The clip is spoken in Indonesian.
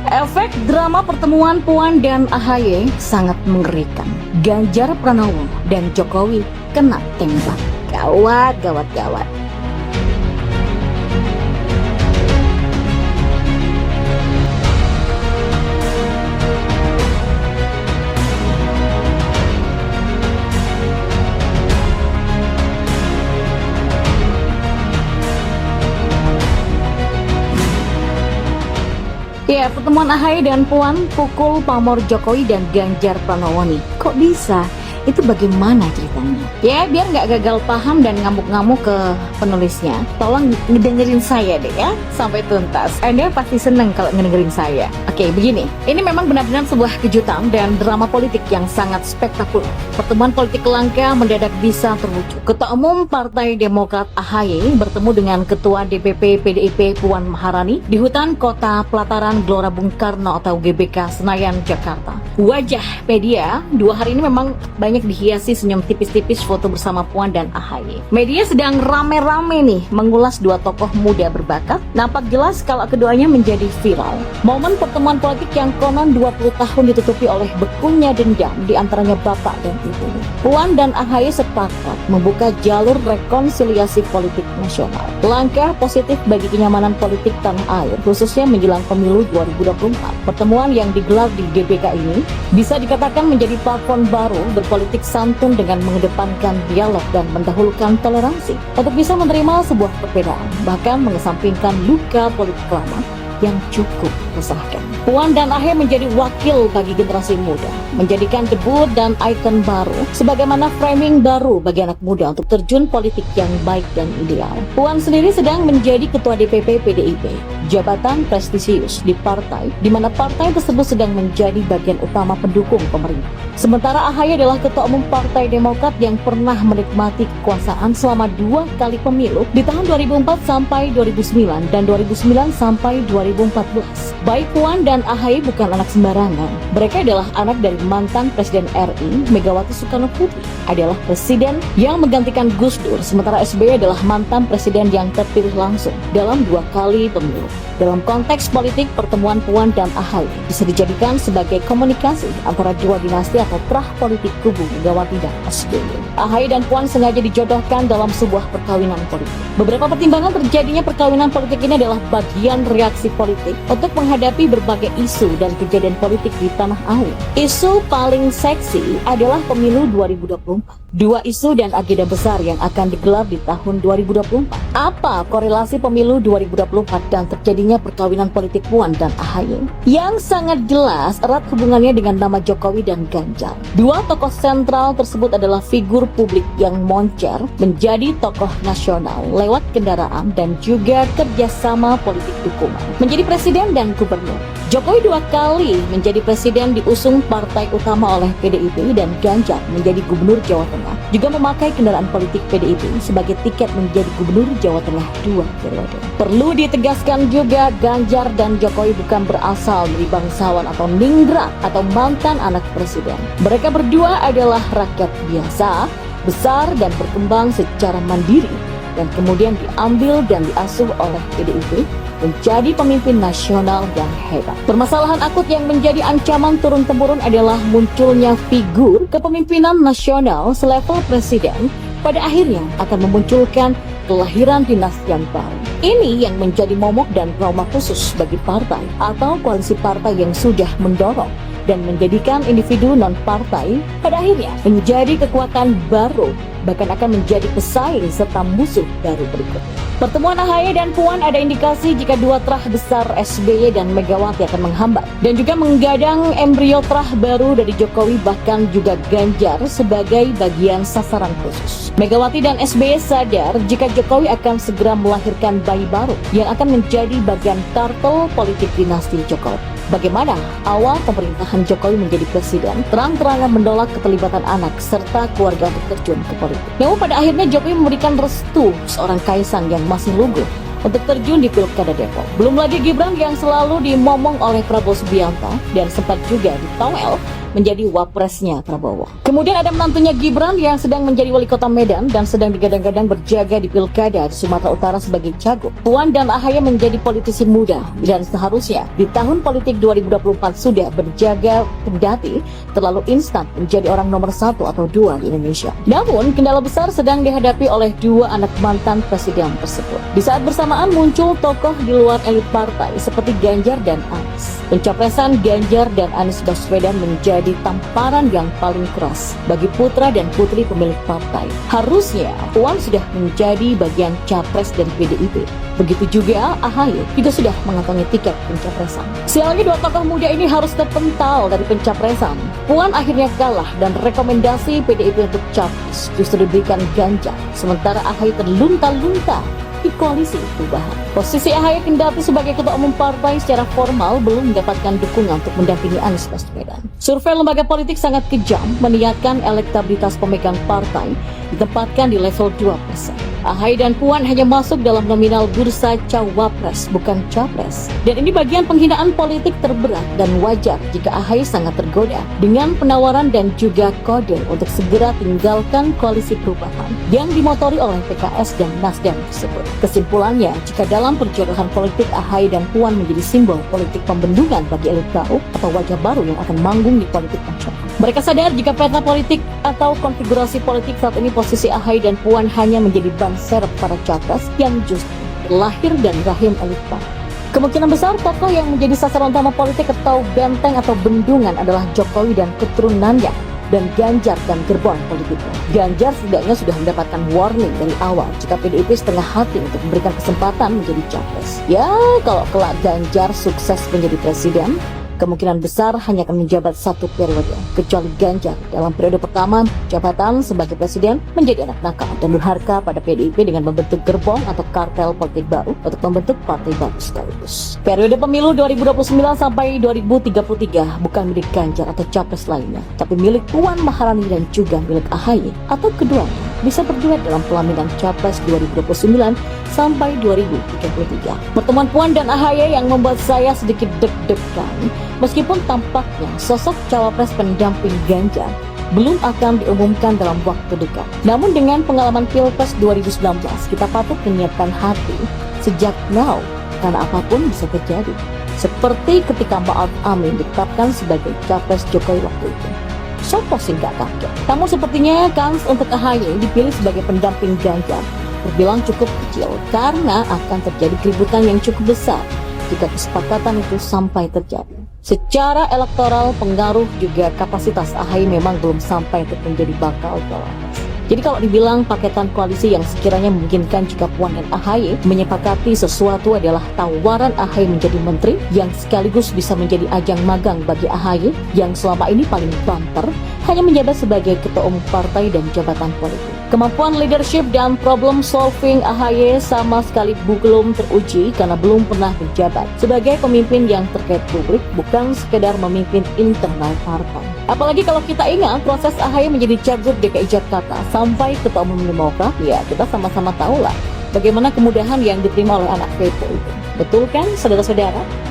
Efek drama pertemuan Puan dan AHY sangat mengerikan. Ganjar Pranowo dan Jokowi kena tembak. Gawat, gawat, gawat. Ya, pertemuan AHY dan Puan pukul pamor Jokowi dan Ganjar Pranowo nih. Kok bisa? Itu bagaimana ceritanya? Ya, biar nggak gagal paham dan ngamuk-ngamuk ke penulisnya, tolong ngedengerin saya deh ya, sampai tuntas. Anda pasti seneng kalau ngedengerin saya. Oke, begini. Ini memang benar-benar sebuah kejutan dan drama politik yang sangat spektakuler. Pertemuan politik langka mendadak bisa terwujud. Ketua Umum Partai Demokrat AHY bertemu dengan Ketua DPP PDIP Puan Maharani di hutan Kota Pelataran Gelora Bung Karno atau GBK Senayan, Jakarta. Wajah media 2 hari ini memang banyak dihiasi senyum tipis-tipis foto bersama Puan dan AHY. Media sedang rame-rame nih mengulas dua tokoh muda berbakat. Nampak jelas kalau keduanya menjadi viral. Momen pertemuan politik yang konon 20 tahun ditutupi oleh bekunya dendam di antaranya bapak dan ibu. Puan dan AHY sepakat membuka jalur rekonsiliasi politik nasional. Langkah positif bagi kenyamanan politik tanah air, khususnya menjelang pemilu 2024. Pertemuan yang digelar di GBK ini bisa dikatakan menjadi platform baru berpolitik santun dengan mengedepankan dialog dan mendahulukan toleransi untuk bisa menerima sebuah perbedaan, bahkan mengesampingkan luka politik lama yang cukup resahkan. Puan dan AHY menjadi wakil bagi generasi muda, menjadikan debut dan ikon baru sebagaimana framing baru bagi anak muda untuk terjun politik yang baik dan ideal. Puan sendiri sedang menjadi ketua DPP PDIP, jabatan prestisius di partai di mana partai tersebut sedang menjadi bagian utama pendukung pemerintah. Sementara AHY adalah ketua umum Partai Demokrat yang pernah menikmati kekuasaan selama 2 kali pemilu di tahun 2004 sampai 2009 dan 2009 sampai 2014. Baik Puan dan AHY bukan anak sembarangan. Mereka adalah anak dari mantan Presiden RI Megawati Soekarno Putri, adalah presiden yang menggantikan Gus Dur, sementara SBY adalah mantan presiden yang terpilih langsung dalam 2 kali pemilu. Dalam konteks politik, pertemuan Puan dan AHY bisa dijadikan sebagai komunikasi antara dua dinasti atau terah politik kubu Megawati dan SBY. AHY dan Puan sengaja dijodohkan dalam sebuah perkawinan politik. Beberapa pertimbangan terjadinya perkawinan politik ini adalah bagian reaksi politik untuk menghadapi berbagai isu dan kejadian politik di tanah air. Isu paling seksi adalah pemilu 2024. 2 isu dan agenda besar yang akan digelar di tahun 2024. Apa korelasi pemilu 2024 dan terjadinya perkawinan politik Puan dan AHY? Yang sangat jelas erat hubungannya dengan nama Jokowi dan Ganjar. 2 tokoh sentral tersebut adalah figur publik yang moncer menjadi tokoh nasional lewat kendaraan dan juga kerjasama politik dukungan. Menjadi presiden dan gubernur. Jokowi 2 kali menjadi presiden diusung partai utama oleh PDIP dan Ganjar menjadi gubernur Jawa Tengah. Juga memakai kendaraan politik PDIP sebagai tiket menjadi gubernur Jawa Tengah 2 periode. Perlu ditegaskan juga Ganjar dan Jokowi bukan berasal dari bangsawan atau ningrat atau mantan anak presiden. Mereka berdua adalah rakyat biasa, besar dan berkembang secara mandiri dan kemudian diambil dan diasuh oleh PDIP menjadi pemimpin nasional yang hebat. Permasalahan akut yang menjadi ancaman turun-temurun adalah munculnya figur kepemimpinan nasional selevel presiden pada akhirnya akan memunculkan kelahiran dinasti yang baru. Ini yang menjadi momok dan trauma khusus bagi partai atau koalisi partai yang sudah mendorong dan menjadikan individu non-partai pada akhirnya menjadi kekuatan baru, bahkan akan menjadi pesaing serta musuh baru berikutnya. Pertemuan AHY dan Puan ada indikasi jika 2 terah besar SBY dan Megawati akan menghambat dan juga menggadang embrio terah baru dari Jokowi bahkan juga Ganjar sebagai bagian sasaran khusus. Megawati dan SBY sadar jika Jokowi akan segera melahirkan bayi baru yang akan menjadi bagian turtle politik dinasti Jokowi. Bagaimana awal pemerintahan Jokowi menjadi presiden terang-terangan menolak keterlibatan anak serta keluarga untuk terjun ke politik. Namun pada akhirnya Jokowi memberikan restu seorang Kaisang yang masih lugu untuk terjun di Pilkada Depok. Belum lagi Gibran yang selalu dimomong oleh Prabowo Subianto dan sempat juga ditowel menjadi wapresnya Prabowo. Kemudian ada menantunya Gibran yang sedang menjadi wali kota Medan dan sedang digadang-gadang berjaga di pilkada di Sumatera Utara sebagai cagup. Puan dan AHY menjadi politisi muda dan seharusnya di tahun politik 2024 sudah berjaga, kendati terlalu instan menjadi orang nomor 1 atau 2 di Indonesia. Namun kendala besar sedang dihadapi oleh dua anak mantan presiden tersebut. Di saat bersamaan muncul tokoh di luar elit partai seperti Ganjar dan Anies. Pencapresan Ganjar dan Anies Baswedan menjadi tamparan yang paling keras bagi putra dan putri pemilik partai. Harusnya Puan sudah menjadi bagian capres dari PDIP. Begitu juga AHY juga sudah mengantongi tiket pencapresan. Sialnya dua tokoh muda ini harus terpental dari pencapresan. Puan akhirnya kalah dan rekomendasi PDIP untuk capres justru diberikan Ganjar, sementara AHY terlunta-lunta di koalisi perubahan. Posisi AHY kendati sebagai ketua umum partai secara formal belum mendapatkan dukungan untuk mendampingi Anies Baswedan. Survei lembaga politik sangat kejam meniatkan elektabilitas pemegang partai ditempatkan di level 2%. AHY dan Puan hanya masuk dalam nominal bursa cawapres, bukan capres. Dan ini bagian penghinaan politik terberat dan wajar jika AHY sangat tergoda dengan penawaran dan juga kode untuk segera tinggalkan koalisi perubahan yang dimotori oleh PKS dan Nasdem tersebut. Kesimpulannya, jika dalam perjodohan politik AHY dan Puan menjadi simbol politik pembendungan bagi elit baru atau wajah baru yang akan manggung di politik nasional. Mereka sadar jika peta politik atau konfigurasi politik saat ini posisi AHY dan Puan hanya menjadi ban serep para capres yang justru lahir dari rahim elit baru. Kemungkinan besar tokoh yang menjadi sasaran utama politik atau benteng atau bendungan adalah Jokowi dan keturunannya, dan Ganjar dan gerbong politiknya. Ganjar setidaknya sudah mendapatkan warning dari awal jika PDIP setengah hati untuk memberikan kesempatan menjadi capres. Ya, kalau kelak Ganjar sukses menjadi presiden, kemungkinan besar hanya akan menjabat 1 periode, kecuali Ganjar dalam periode pertama jabatan sebagai presiden menjadi anak nakal dan durhaka pada PDIP dengan membentuk gerbong atau kartel politik baru untuk membentuk partai baru sekaligus. Periode pemilu 2029 sampai 2033 bukan milik Ganjar atau capres lainnya, tapi milik Puan Maharani dan juga milik AHY atau keduanya bisa berduet dalam pelaminan capres 2029 sampai 2033. Pertemuan Puan dan AHY yang membuat saya sedikit deg-degan, meskipun tampaknya sosok cawapres pendamping Ganjar belum akan diumumkan dalam waktu dekat. Namun dengan pengalaman Pilpres 2019, kita patut menyiapkan hati sejak now, karena apapun bisa terjadi. Seperti ketika Ma'ruf Amin ditetapkan sebagai capres Jokowi waktu itu. Sopo sih nggak kaget. Namun sepertinya kans untuk AHY dipilih sebagai pendamping Ganjar terbilang cukup kecil karena akan terjadi keributan yang cukup besar jika kesepakatan itu sampai terjadi. Secara elektoral, pengaruh juga kapasitas AHY memang belum sampai untuk menjadi bakal cawapres. Jadi kalau dibilang paketan koalisi yang sekiranya memungkinkan jika Puan dan AHY menyepakati sesuatu adalah tawaran AHY menjadi menteri yang sekaligus bisa menjadi ajang magang bagi AHY yang selama ini paling banter hanya menjabat sebagai ketua umum partai dan jabatan politik. Kemampuan leadership dan problem solving AHY sama sekali belum teruji karena belum pernah menjabat sebagai pemimpin yang terkait publik, bukan sekedar memimpin internal partai. Apalagi kalau kita ingat proses AHY menjadi cagup DKI Jakarta sampai ketua umum Demokrat, ya kita sama-sama tahulah bagaimana kemudahan yang diterima oleh anak VP itu. Betul kan, saudara-saudara?